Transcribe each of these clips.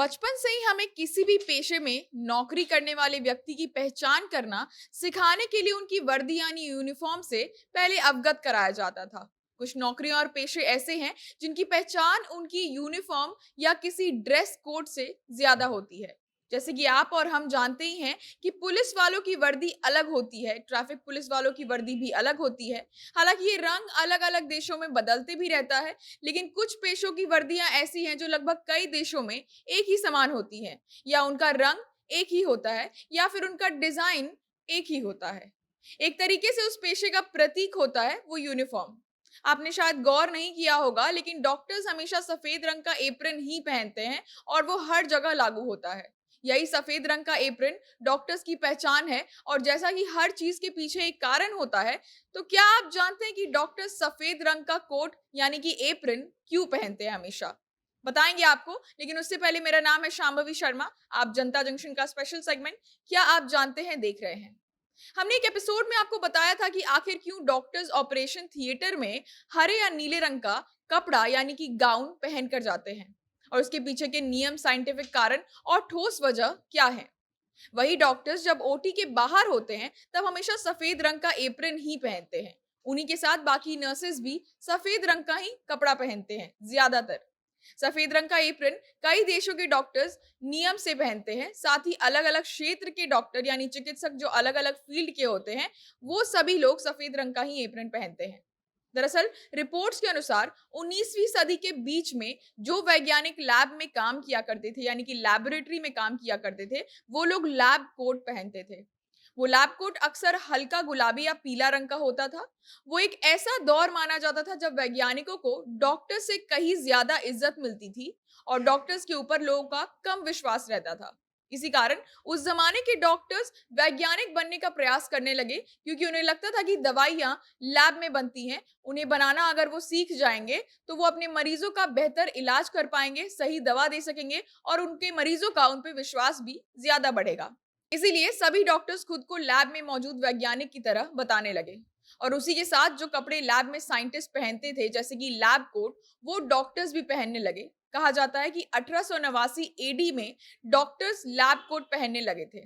बचपन से ही हमें किसी भी पेशे में नौकरी करने वाले व्यक्ति की पहचान करना सिखाने के लिए उनकी वर्दी यानी यूनिफॉर्म से पहले अवगत कराया जाता था। कुछ नौकरियां और पेशे ऐसे हैं जिनकी पहचान उनकी यूनिफॉर्म या किसी ड्रेस कोड से ज्यादा होती है। जैसे कि आप और हम जानते ही हैं कि पुलिस वालों की वर्दी अलग होती है, ट्रैफिक पुलिस वालों की वर्दी भी अलग होती है। हालांकि ये रंग अलग अलग देशों में बदलते भी रहता है, लेकिन कुछ पेशों की वर्दियां ऐसी हैं जो लगभग कई देशों में एक ही समान होती हैं, या उनका रंग एक ही होता है, या फिर उनका डिजाइन एक ही होता है। एक तरीके से उस पेशे का प्रतीक होता है वो यूनिफॉर्म। आपने शायद गौर नहीं किया होगा, लेकिन डॉक्टर्स हमेशा सफेद रंग का एप्रन ही पहनते हैं और वो हर जगह लागू होता है। यही सफेद रंग का एप्रन डॉक्टर्स की पहचान है, और जैसा कि हर चीज के पीछे एक कारण होता है, तो क्या आप जानते हैं कि डॉक्टर सफेद रंग का कोट यानी कि एप्रन क्यों पहनते हैं हमेशा? बताएंगे आपको, लेकिन उससे पहले मेरा नाम है शांभवी शर्मा। आप जनता जंक्शन का स्पेशल सेगमेंट क्या आप जानते हैं देख रहे हैं। हमने एक एपिसोड में आपको बताया था कि आखिर क्यों डॉक्टर्स ऑपरेशन थिएटर में हरे या नीले रंग का कपड़ा यानी कि गाउन पहन कर जाते हैं, और उसके पीछे के नियम, साइंटिफिक कारण और ठोस वजह क्या है। वही डॉक्टर्स जब ओटी के बाहर होते हैं तब हमेशा सफेद रंग का एप्रन ही पहनते हैं। उन्हीं के साथ बाकी नर्सेस भी सफेद रंग का ही कपड़ा पहनते हैं ज्यादातर। सफेद रंग का एप्रन कई देशों के डॉक्टर्स नियम से पहनते हैं। साथ ही अलग अलग क्षेत्र के डॉक्टर यानी चिकित्सक जो अलग अलग फील्ड के होते हैं, वो सभी लोग सफेद रंग का ही एप्रन पहनते हैं। दरअसल रिपोर्ट्स के अनुसार 19वीं सदी के बीच में जो वैज्ञानिक लैब में काम किया करते थे यानी कि लैबोरेटरी में काम किया करते थे, वो लोग लैब कोट पहनते थे। वो लैब कोट अक्सर हल्का गुलाबी या पीला रंग का होता था। वो एक ऐसा दौर माना जाता था जब वैज्ञानिकों को डॉक्टर से कहीं ज्यादा इज्जत मिलती थी और डॉक्टर्स के ऊपर लोगों का कम विश्वास रहता था। इसी कारण उस जमाने के डॉक्टर्स वैज्ञानिक बनने का प्रयास करने लगे, क्योंकि उन्हें लगता था कि दवाइयां लैब में बनती हैं, उन्हें बनाना अगर वो सीख जाएंगे तो वो अपने मरीजों का बेहतर इलाज कर पाएंगे, सही दवा दे सकेंगे और उनके मरीजों का उन पे विश्वास भी ज्यादा बढ़ेगा। इसीलिए सभी डॉक्टर्स खुद को लैब में मौजूद वैज्ञानिक की तरह बताने लगे। और उसी के साथ जो कपड़े लैब में साइंटिस्ट पहनते थे जैसे कि लैब कोट, वो डॉक्टर्स भी पहनने लगे। कहा जाता है कि 1889 एडी में डॉक्टर्स लैब कोट पहनने लगे थे।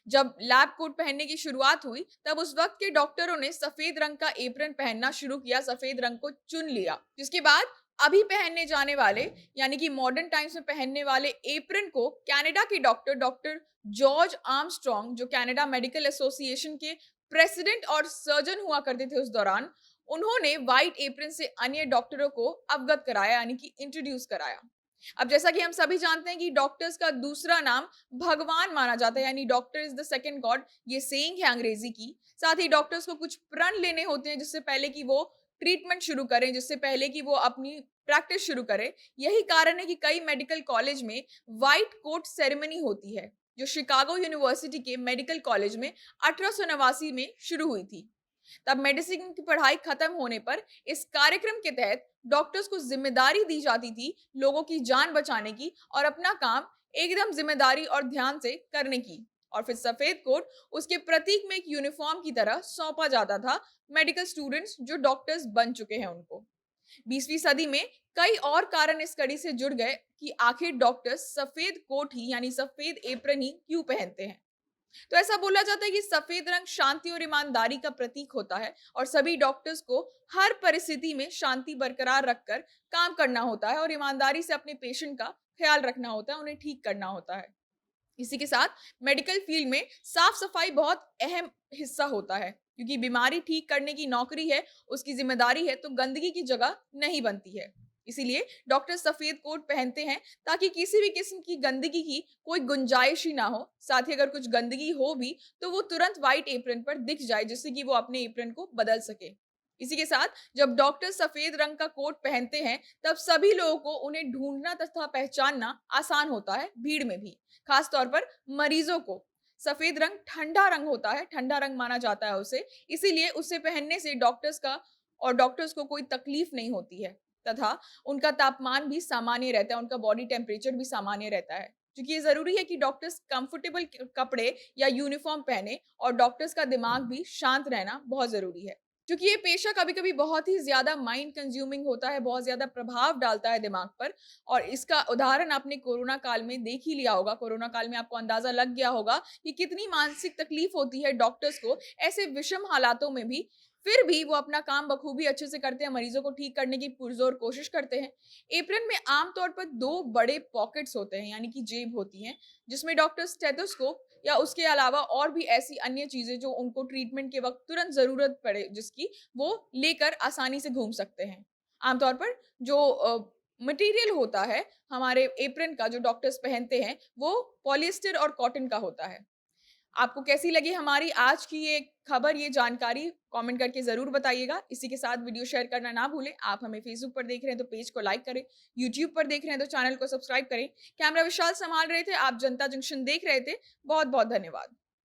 जब लैब कोट पहनने की शुरुआत हुई तब उस वक्त के डॉक्टरों ने सफेद रंग का एप्रन पहनना शुरू किया, सफेद रंग को चुन लिया। जिसके बाद अभी पहनने जाने वाले यानी कि मॉडर्न टाइम्स में पहनने वाले एप्रन को कनाडा के डॉक्टर डॉक्टर जॉर्ज आर्मस्ट्रॉन्ग, जो कनाडा मेडिकल एसोसिएशन के प्रेसिडेंट और सर्जन हुआ करते थे उस दौरान, उन्होंने व्हाइट एप्रन से अन्य डॉक्टरों को अवगत कराया यानी कि इंट्रोड्यूस कराया। अब जैसा कि हम सभी जानते हैं कि डॉक्टर्स का दूसरा नाम भगवान माना जाता है, यानी doctor is the second God, ये सेइंग है अंग्रेजी की। साथ ही डॉक्टर्स को कुछ प्रण लेने होते हैं जिससे पहले कि वो ट्रीटमेंट शुरू करें, जिससे पहले कि वो अपनी प्रैक्टिस शुरू करें। यही कारण है कि कई मेडिकल कॉलेज में व्हाइट कोट सेरेमनी होती है, जो शिकागो यूनिवर्सिटी के मेडिकल कॉलेज में 1889 में शुरू हुई थी। तब मेडिसिन की पढ़ाई खत्म होने पर इस कार्यक्रम के तहत डॉक्टर्स को जिम्मेदारी दी जाती थी लोगों की जान बचाने की और अपना काम एकदम जिम्मेदारी और ध्यान से करने की। और फिर सफेद कोट उसके प्रतीक में एक यूनिफॉर्म की तरह सौंपा जाता था मेडिकल स्टूडेंट्स जो डॉक्टर्स बन चुके हैं उनको। 20वीं सदी में कई और कारण इस कड़ी से जुड़ गए कि आखिर डॉक्टर्स सफेद कोट ही यानी सफेद एप्रन ही क्यों पहनते हैं। तो ऐसा बोला जाता है कि सफेद रंग शांति और ईमानदारी का प्रतीक होता है, और सभी डॉक्टर्स को हर परिस्थिति में शांति बरकरार रखकर काम करना होता है और ईमानदारी से अपने पेशेंट का ख्याल रखना होता है, उन्हें ठीक करना होता है। इसी के साथ मेडिकल फील्ड में साफ सफाई बहुत अहम हिस्सा होता है, क्योंकि बीमारी ठीक करने की नौकरी है, उसकी जिम्मेदारी है, तो गंदगी की जगह नहीं बनती है। इसीलिए डॉक्टर सफेद कोट पहनते हैं ताकि किसी भी किस्म की गंदगी की कोई गुंजाइश ही ना हो। साथ ही अगर कुछ गंदगी हो भी तो वो तुरंत व्हाइट एप्रन पर दिख जाए, जिससे कि वो अपने एप्रन को बदल सके। इसी के साथ जब डॉक्टर सफेद रंग का कोट पहनते हैं तब सभी लोगों को उन्हें ढूंढना तथा पहचानना आसान होता है, भीड़ में भी। खास तौर पर मरीजों को सफेद रंग ठंडा रंग होता है, ठंडा रंग माना जाता है उसे। इसीलिए उसे पहनने से डॉक्टर्स को कोई तकलीफ नहीं होती है, तथा उनका तापमान भी सामान्य रहता है, उनका बॉडी टेम्परेचर भी सामान्य रहता है। क्योंकि ये जरूरी है कि डॉक्टर्स कंफर्टेबल कपड़े या यूनिफॉर्म पहने, और डॉक्टर्स का दिमाग भी शांत रहना बहुत जरूरी है। क्योंकि ये पेशा कभी-कभी बहुत ही ज़्यादा माइंड कंज्यूमिंग होता है, बहुत ज़्यादा प्रभाव डालता है दिमाग पर और इसका उदाहरण आपने कोरोना काल में देख ही लिया होगा। कोरोना काल में आपको अंदाज़ा लग गया होगा कि कितनी मानसिक तकलीफ होती है डॉक्टर्स को ऐसे विषम हालातों में भी, फिर भी वो अपना काम बखूबी अच्छे से करते हैं, मरीज़ों को ठीक करने की पुरज़ोर कोशिश करते हैं। एप्रन में आम तौर पर 2 बड़े पॉकेट्स होते हैं, यानी कि जेब होती हैं, जिसमें डॉक्टर स्टेथोस्कोप या उसके अलावा और भी ऐसी अन्य चीज़ें जो उनको ट्रीटमेंट के वक़्त तुरंत ज़रूरत पड़े जिसकी, वो लेकर आसानी से घूम सकते हैं। आमतौर पर जो मटीरियल होता है हमारे एप्रन का जो डॉक्टर्स पहनते हैं, वो पॉलिएस्टर और कॉटन का होता है। आपको कैसी लगी हमारी आज की ये खबर, ये जानकारी? कमेंट करके ज़रूर बताइएगा। इसी के साथ वीडियो शेयर करना ना भूलें। आप हमें फेसबुक पर देख रहे हैं तो पेज को लाइक करें, यूट्यूब पर देख रहे हैं तो चैनल को सब्सक्राइब करें। कैमरा विशाल सँभाल रहे थे, आप जनता जंक्शन देख रहे थे। बहुत-बहुत धन्यवाद।